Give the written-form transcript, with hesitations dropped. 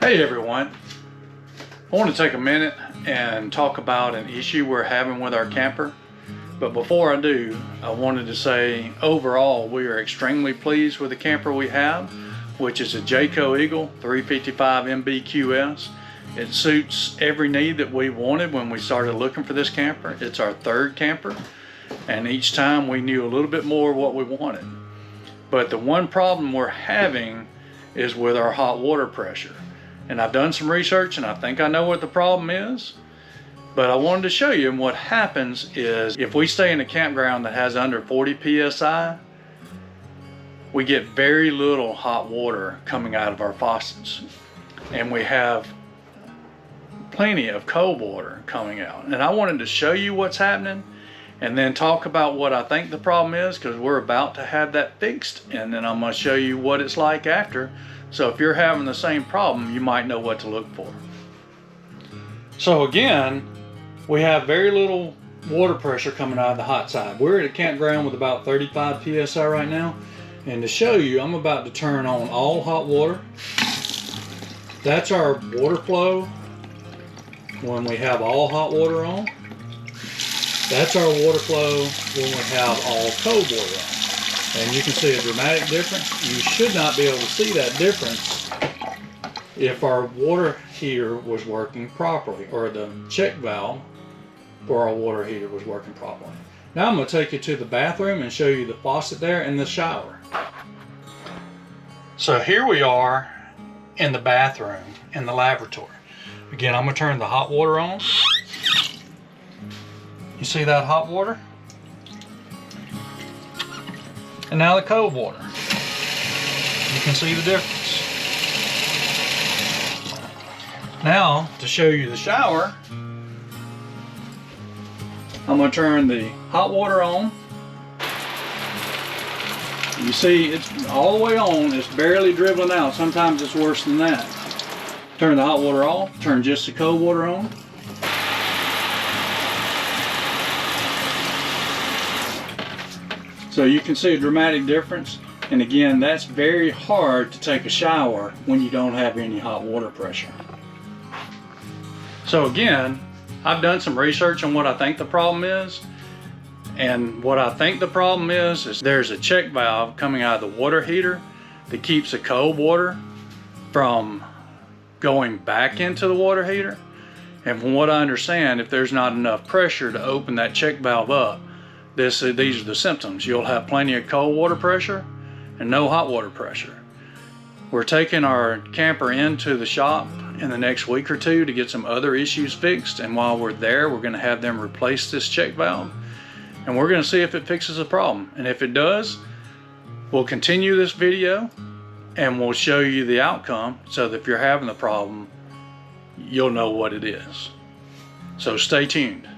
Hey everyone, I want to take a minute and talk about an issue we're having with our camper. But before I do, I wanted to say overall we are extremely pleased with the camper we have, which is a Jayco Eagle 355 MBQS. It suits every need that we wanted when we started looking for this camper. It's our third camper, and each time we knew a little bit more what we wanted. But the one problem we're having is with our hot water pressure. And I've done some research and I think I know what the problem is. But I wanted to show you what happens is if we stay in a campground that has under 40 psi, we get very little hot water coming out of our faucets. And we have plenty of cold water coming out. And I wanted to show you what's happening and then talk about what I think the problem is, because we're about to have that fixed, and then I'm going to show you what it's like after. So if you're having the same problem, you might know what to look for. So again, we have very little water pressure coming out of the hot side. We're at a campground with about 35 psi right now. And to show you, I'm about to turn on all hot water. That's our water flow when we have all hot water on. That's our water flow when we have all cold water on. And you can see a dramatic difference. You should not be able to see that difference if our water heater was working properly, or the check valve for our water heater was working properly. Now I'm going to take you to the bathroom and show you the faucet there and the shower. So here we are in the bathroom, in the lavatory. Again, I'm going to turn the hot water on. You see that hot water? And now the cold water. You can see the difference. Now, to show you the shower, I'm going to turn the hot water on. You see it's all the way on, it's barely dribbling out. Sometimes it's worse than that. Turn the hot water off, turn just the cold water on. So you can see a dramatic difference. And again, that's very hard to take a shower when you don't have any hot water pressure. So again, I've done some research on what I think the problem is. And what I think the problem is there's a check valve coming out of the water heater that keeps the cold water from going back into the water heater. And from what I understand, if there's not enough pressure to open that check valve up, these are the symptoms. You'll have plenty of cold water pressure and no hot water pressure. We're taking our camper into the shop in the next week or two to get some other issues fixed, and while we're there, we're going to have them replace this check valve, and we're going to see if it fixes the problem. And if it does, we'll continue this video and we'll show you the outcome, so that if you're having the problem, you'll know what it is. So stay tuned.